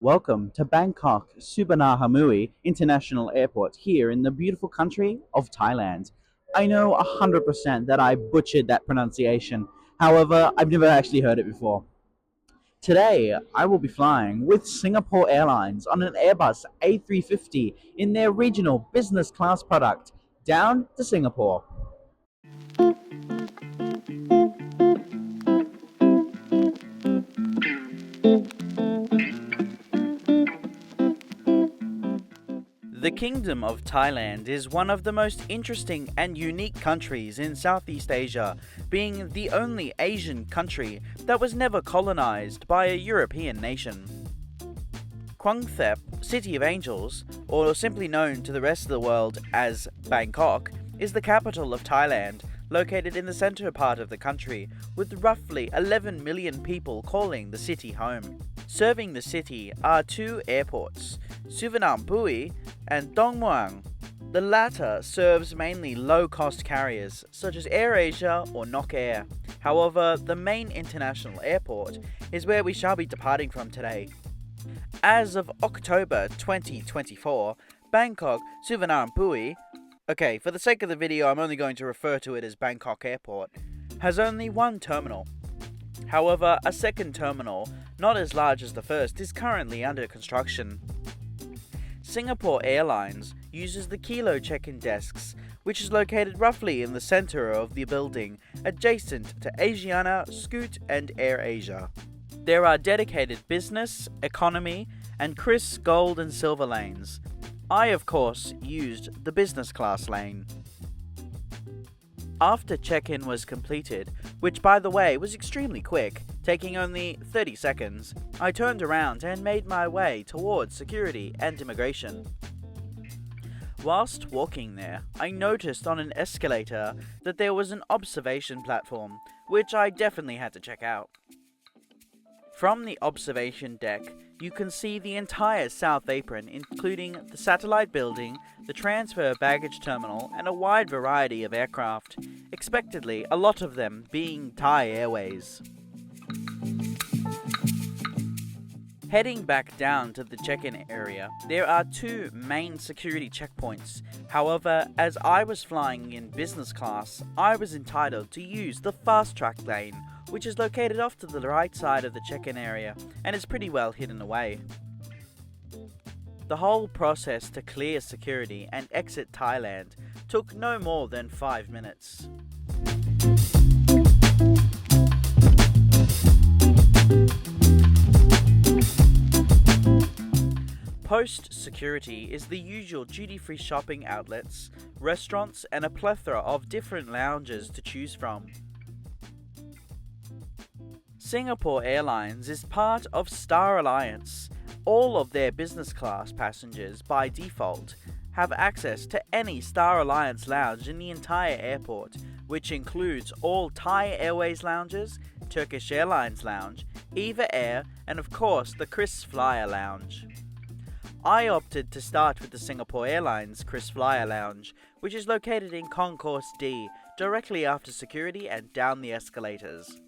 Welcome to Bangkok Suvarnabhumi International Airport here in the beautiful country of Thailand. I know 100% that I butchered that pronunciation. However, I've never actually heard it before. Today, I will be flying with Singapore Airlines on an Airbus A350 in their regional business class product down to Singapore. The Kingdom of Thailand is one of the most interesting and unique countries in Southeast Asia, being the only Asian country that was never colonized by a European nation. Thep, City of Angels, or simply known to the rest of the world as Bangkok, is the capital of Thailand, located in the center part of the country, with roughly 11 million people calling the city home. Serving the city are two airports, Suvarnabhumi and Dong Muang. The latter serves mainly low-cost carriers such as AirAsia or Nok Air. However, the main international airport is where we shall be departing from today. As of October 2024, Bangkok Suvarnabhumi, okay, for the sake of the video I'm only going to refer to it as Bangkok Airport, has only one terminal. However, a second terminal, not as large as the first, is currently under construction. Singapore Airlines uses the Kilo check-in desks, which is located roughly in the center of the building, adjacent to Asiana, Scoot and AirAsia. There are dedicated business, economy, and Chris gold and silver lanes. I, of course, used the business class lane. After check-in was completed, which by the way was extremely quick, taking only 30 seconds, I turned around and made my way towards security and immigration. Whilst walking there, I noticed on an escalator that there was an observation platform, which I definitely had to check out. From the observation deck, you can see the entire South Apron, including the satellite building, the transfer baggage terminal, and a wide variety of aircraft, expectedly a lot of them being Thai Airways. Heading back down to the check-in area, there are two main security checkpoints. However, as I was flying in business class, I was entitled to use the fast-track lane, which is located off to the right side of the check-in area and is pretty well hidden away. The whole process to clear security and exit Thailand took no more than 5 minutes. Post-security is the usual duty-free shopping outlets, restaurants, and a plethora of different lounges to choose from. Singapore Airlines is part of Star Alliance. All of their business class passengers, by default, have access to any Star Alliance lounge in the entire airport, which includes all Thai Airways lounges, Turkish Airlines lounge, Eva Air, and of course the KrisFlyer lounge. I opted to start with the Singapore Airlines KrisFlyer lounge, which is located in Concourse D, directly after security and down the escalators.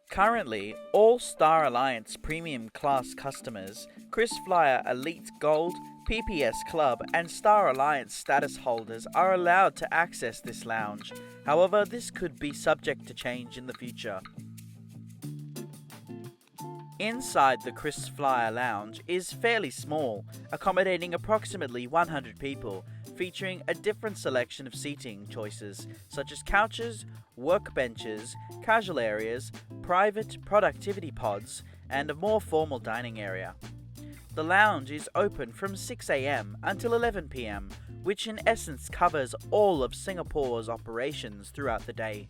Currently, all Star Alliance Premium Class customers, KrisFlyer Elite Gold, PPS Club, and Star Alliance status holders are allowed to access this lounge. However, this could be subject to change in the future. Inside the KrisFlyer lounge is fairly small, accommodating approximately 100 people, featuring a different selection of seating choices such as couches, workbenches, casual areas, private productivity pods, and a more formal dining area. The lounge is open from 6 AM until 11 PM, which in essence covers all of Singapore's operations throughout the day.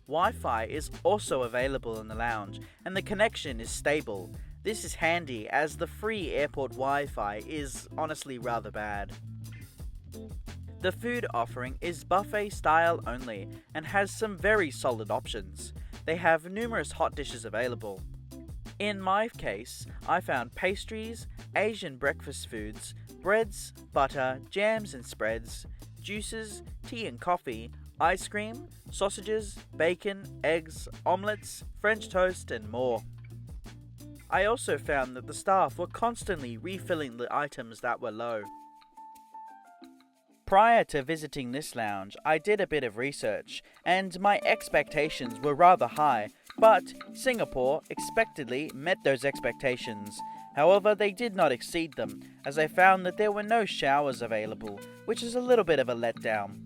Wi-Fi is also available in the lounge, and the connection is stable. This is handy as the free airport Wi-Fi is honestly rather bad. The food offering is buffet style only and has some very solid options. They have numerous hot dishes available. In my case, I found pastries, Asian breakfast foods, breads, butter, jams and spreads, juices, tea and coffee, ice cream, sausages, bacon, eggs, omelettes, French toast and more. I also found that the staff were constantly refilling the items that were low. Prior to visiting this lounge, I did a bit of research, and my expectations were rather high, but Singapore expectedly met those expectations. However, they did not exceed them, as I found that there were no showers available, which is a little bit of a letdown.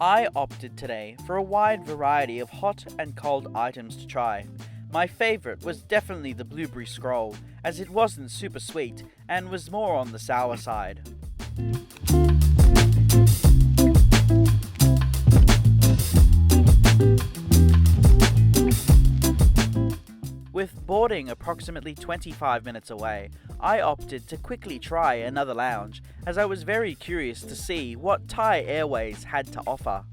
I opted today for a wide variety of hot and cold items to try. My favourite was definitely the blueberry scroll, as it wasn't super sweet and was more on the sour side. With boarding approximately 25 minutes away, I opted to quickly try another lounge, as I was very curious to see what Thai Airways had to offer.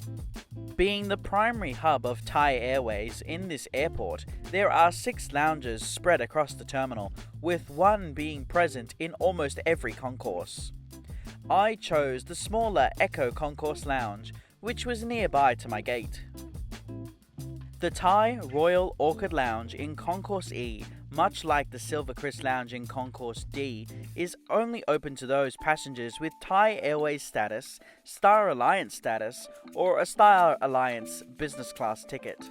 Being the primary hub of Thai Airways in this airport, there are 6 lounges spread across the terminal, with one being present in almost every concourse. I chose the smaller Echo Concourse Lounge, which was nearby to my gate. The Thai Royal Orchid Lounge in Concourse E, much like the Silvercrest Lounge in Concourse D, is only open to those passengers with Thai Airways status, Star Alliance status, or a Star Alliance business class ticket.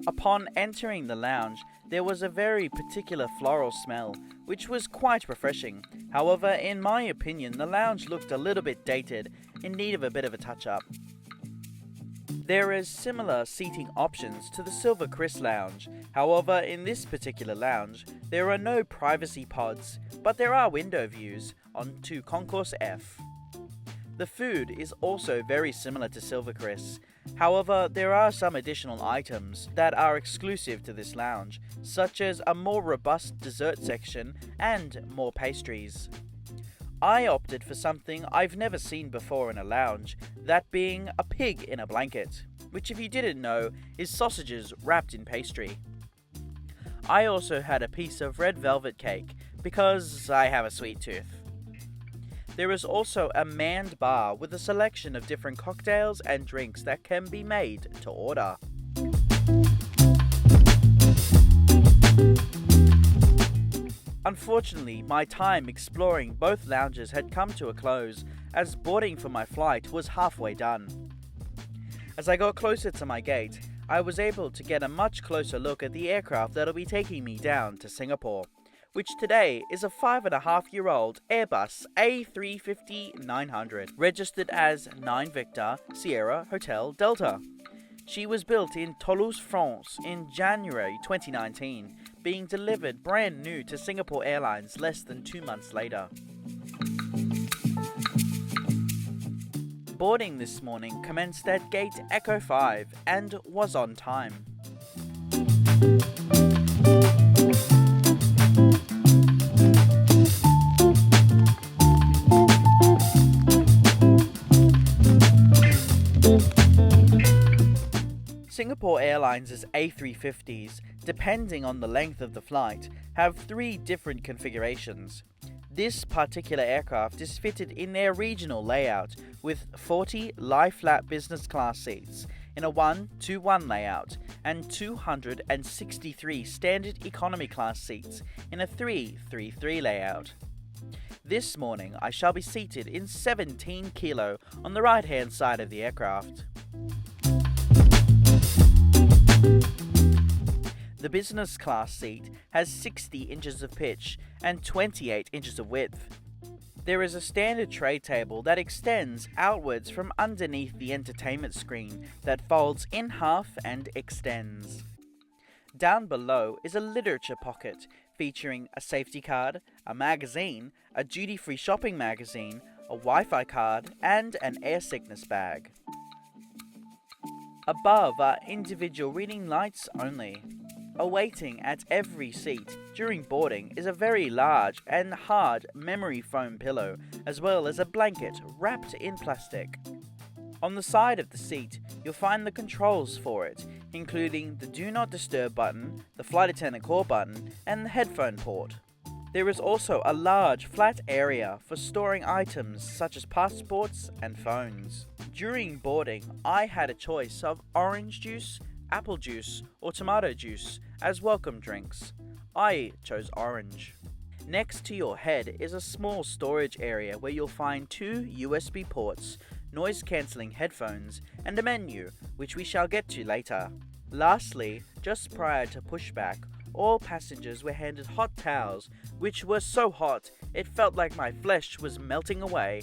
Upon entering the lounge, there was a very particular floral smell, which was quite refreshing. However, in my opinion, the lounge looked a little bit dated, in need of a bit of a touch-up. There is similar seating options to the Silvercrest Lounge. However, in this particular lounge, there are no privacy pods, but there are window views onto Concourse F. The food is also very similar to Silvercrest. However, there are some additional items that are exclusive to this lounge, such as a more robust dessert section and more pastries. I opted for something I've never seen before in a lounge, that being a pig in a blanket, which, if you didn't know, is sausages wrapped in pastry. I also had a piece of red velvet cake, because I have a sweet tooth. There is also a manned bar with a selection of different cocktails and drinks that can be made to order. Unfortunately, my time exploring both lounges had come to a close, as boarding for my flight was halfway done. As I got closer to my gate, I was able to get a much closer look at the aircraft that'll be taking me down to Singapore, which today is a 5.5-year-old Airbus A350-900, registered as 9 Victor Sierra Hotel Delta. She was built in Toulouse, France in January 2019, being delivered brand new to Singapore Airlines less than 2 months later. Boarding this morning commenced at Gate Echo 5 and was on time. Singapore Airlines' A350s, depending on the length of the flight, have 3 different configurations. This particular aircraft is fitted in their regional layout with 40 lie-flat business class seats in a 1-2-1 layout and 263 standard economy class seats in a 3-3-3 layout. This morning I shall be seated in 17 kilo on the right hand side of the aircraft. The business class seat has 60 inches of pitch and 28 inches of width. There is a standard tray table that extends outwards from underneath the entertainment screen that folds in half and extends. Down below is a literature pocket featuring a safety card, a magazine, a duty-free shopping magazine, a Wi-Fi card, and an air sickness bag. Above are individual reading lights only. Awaiting at every seat during boarding is a very large and hard memory foam pillow, as well as a blanket wrapped in plastic. On the side of the seat, you'll find the controls for it, including the Do Not Disturb button, the Flight Attendant Call button, and the headphone port. There is also a large flat area for storing items such as passports and phones. During boarding, I had a choice of orange juice, apple juice, or tomato juice as welcome drinks. I chose orange. Next to your head is a small storage area where you'll find 2 USB ports, noise-cancelling headphones, and a menu, which we shall get to later. Lastly, just prior to pushback, all passengers were handed hot towels, which were so hot it felt like my flesh was melting away.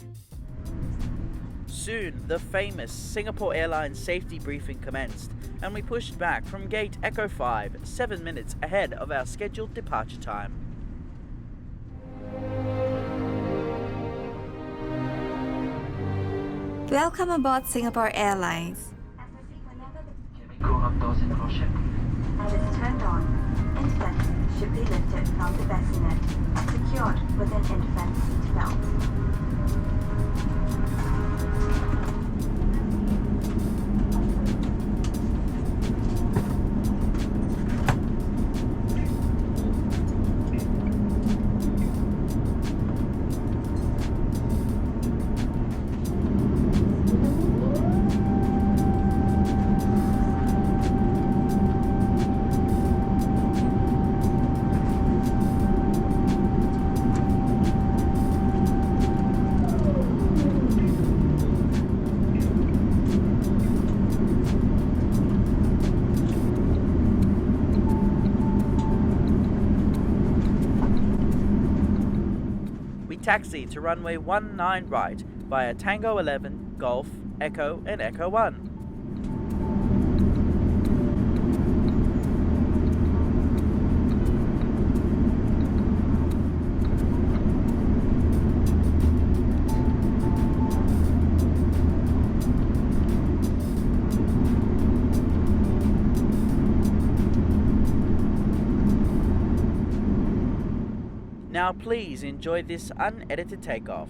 Soon, the famous Singapore Airlines safety briefing commenced, and we pushed back from gate Echo 5 7 minutes ahead of our scheduled departure time. Welcome aboard Singapore Airlines. Go outdoors and cross check. As it's turned on, intervention should be lifted from the bassinet and secured with an intervention seat belt. Taxi to runway 19 right via Tango 11, Golf, Echo and Echo 1. Now please enjoy this unedited takeoff.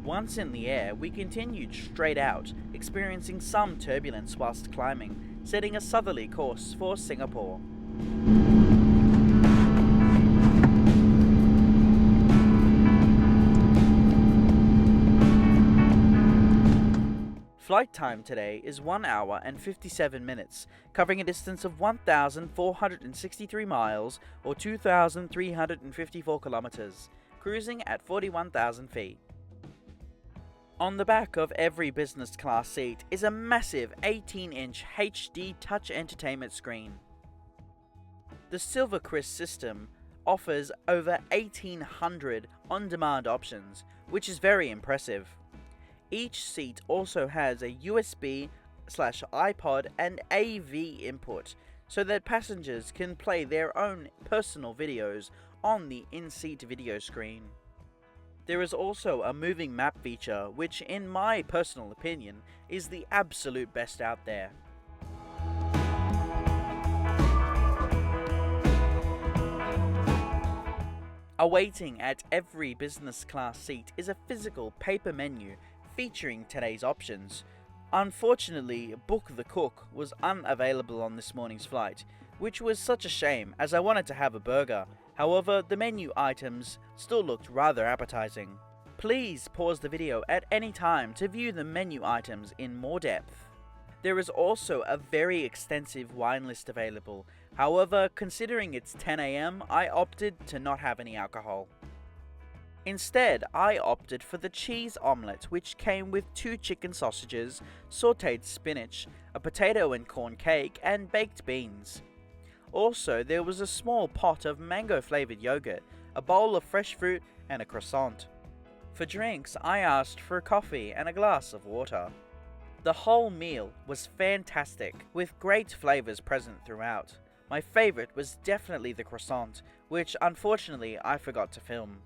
Once in the air, we continued straight out, experiencing some turbulence whilst climbing, setting a southerly course for Singapore. Flight time today is 1 hour and 57 minutes, covering a distance of 1,463 miles or 2,354 kilometers, cruising at 41,000 feet. On the back of every business class seat is a massive 18-inch HD touch entertainment screen. The Silvercrest system offers over 1,800 on-demand options, which is very impressive. Each seat also has a USB/iPod and AV input, so that passengers can play their own personal videos on the in-seat video screen. There is also a moving map feature, which in my personal opinion is the absolute best out there. Awaiting at every business class seat is a physical paper menu featuring today's options. Unfortunately, Book the Cook was unavailable on this morning's flight, which was such a shame as I wanted to have a burger. However, the menu items still looked rather appetizing. Please pause the video at any time to view the menu items in more depth. There is also a very extensive wine list available. However, considering it's 10 AM, I opted to not have any alcohol. Instead, I opted for the cheese omelette, which came with 2 chicken sausages, sautéed spinach, a potato and corn cake, and baked beans. Also, there was a small pot of mango-flavoured yogurt, a bowl of fresh fruit, and a croissant. For drinks, I asked for a coffee and a glass of water. The whole meal was fantastic, with great flavours present throughout. My favourite was definitely the croissant, which unfortunately I forgot to film.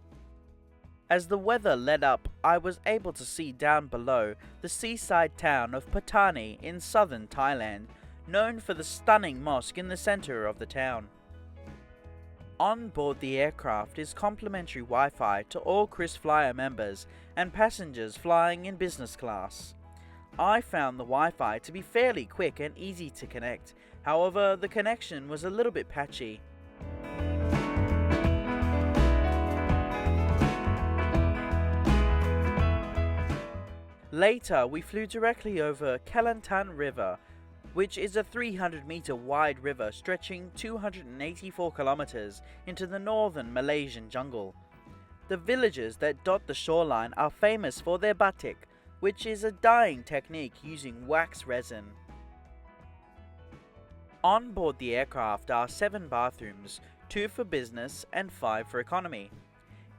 As the weather let up, I was able to see down below the seaside town of Pattani in southern Thailand, known for the stunning mosque in the centre of the town. On board the aircraft is complimentary Wi-Fi to all KrisFlyer members and passengers flying in business class. I found the Wi-Fi to be fairly quick and easy to connect, however the connection was a little bit patchy. Later, we flew directly over Kelantan River, which is a 300-meter wide river stretching 284 kilometers into the northern Malaysian jungle. The villages that dot the shoreline are famous for their batik, which is a dyeing technique using wax resin. On board the aircraft are 7 bathrooms, 2 for business and 5 for economy.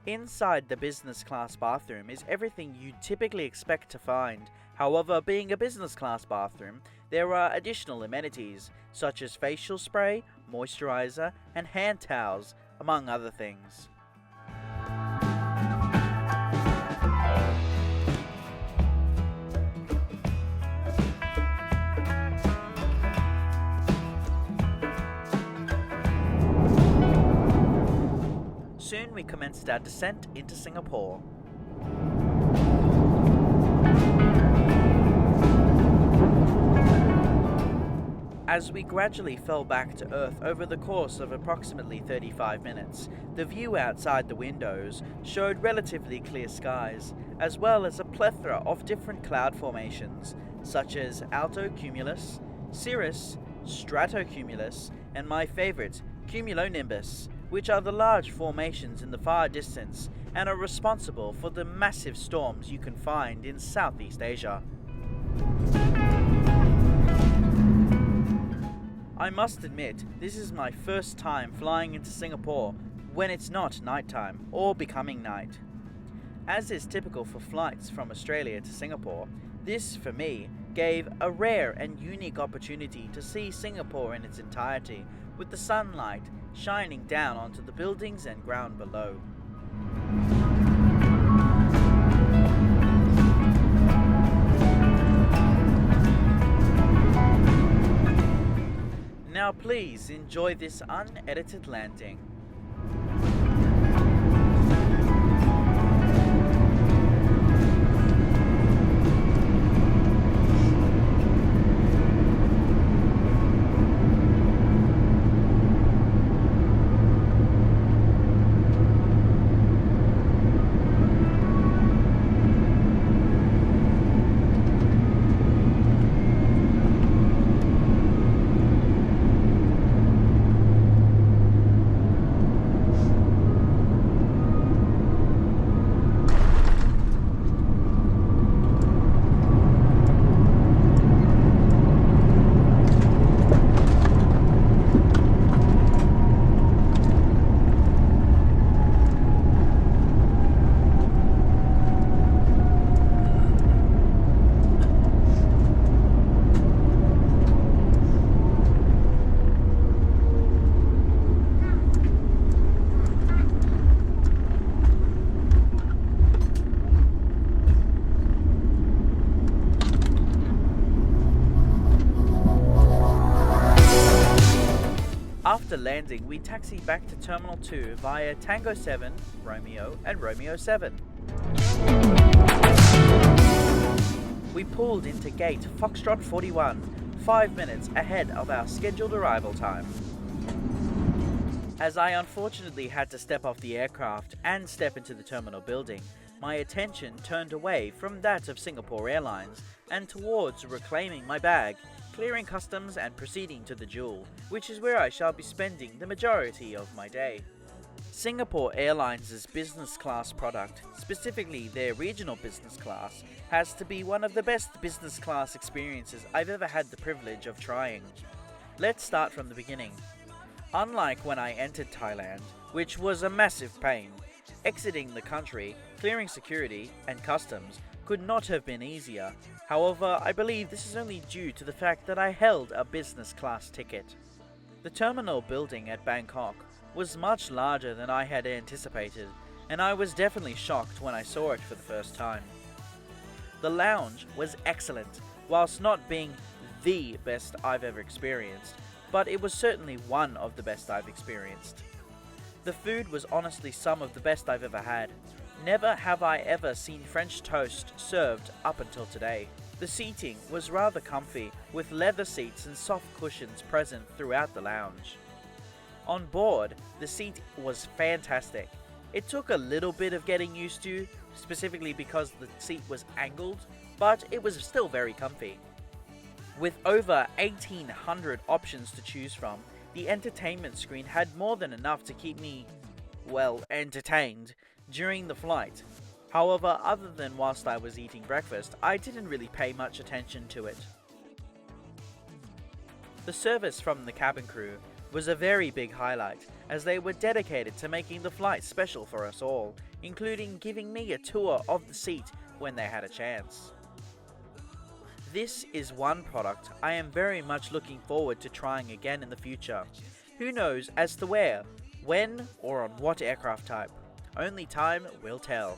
Inside the business class bathroom is everything you'd typically expect to find. However, being a business class bathroom, there are additional amenities such as facial spray, moisturizer, and hand towels, among other things. Soon we commenced our descent into Singapore. As we gradually fell back to Earth over the course of approximately 35 minutes, the view outside the windows showed relatively clear skies, as well as a plethora of different cloud formations, such as altocumulus, cirrus, stratocumulus, and my favourite, cumulonimbus, which are the large formations in the far distance and are responsible for the massive storms you can find in Southeast Asia. I must admit, this is my first time flying into Singapore when it's not nighttime or becoming night. As is typical for flights from Australia to Singapore, this, for me, gave a rare and unique opportunity to see Singapore in its entirety, with the sunlight shining down onto the buildings and ground below. Now please enjoy this unedited landing. After landing, we taxied back to Terminal 2 via Tango 7, Romeo, and Romeo 7. We pulled into gate Foxtrot 41, 5 minutes ahead of our scheduled arrival time. As I unfortunately had to step off the aircraft and step into the terminal building, my attention turned away from that of Singapore Airlines and towards reclaiming my bag, clearing customs and proceeding to the Jewel, which is where I shall be spending the majority of my day. Singapore Airlines' business class product, specifically their regional business class, has to be one of the best business class experiences I've ever had the privilege of trying. Let's start from the beginning. Unlike when I entered Thailand, which was a massive pain, exiting the country, clearing security and customs could not have been easier. However, I believe this is only due to the fact that I held a business class ticket. The terminal building at Bangkok was much larger than I had anticipated, and I was definitely shocked when I saw it for the first time. The lounge was excellent, whilst not being the best I've ever experienced, but it was certainly one of the best I've experienced. The food was honestly some of the best I've ever had. Never have I ever seen French toast served up until today. The seating was rather comfy, with leather seats and soft cushions present throughout the lounge. On board, the seat was fantastic. It took a little bit of getting used to, specifically because the seat was angled, but it was still very comfy. With over 1,800 options to choose from, the entertainment screen had more than enough to keep me, well, entertained during the flight. However, other than whilst I was eating breakfast, I didn't really pay much attention to it. The service from the cabin crew was a very big highlight, as they were dedicated to making the flight special for us all, including giving me a tour of the seat when they had a chance. This is one product I am very much looking forward to trying again in the future. Who knows as to where, when, or on what aircraft type. Only time will tell.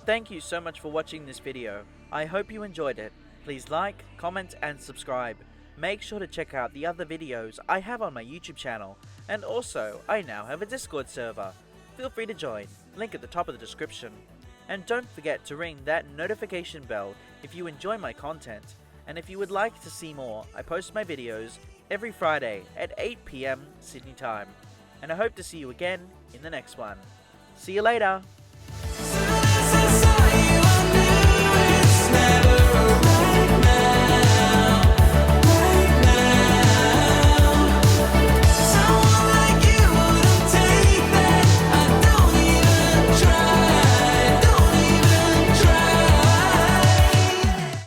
Thank you so much for watching this video. I hope you enjoyed it. Please like, comment and subscribe. Make sure to check out the other videos I have on my YouTube channel, and also I now have a Discord server. Feel free to join, link at the top of the description. And don't forget to ring that notification bell if you enjoy my content, and if you would like to see more, I post my videos every Friday at 8 PM Sydney time. And I hope to see you again in the next one. See you later!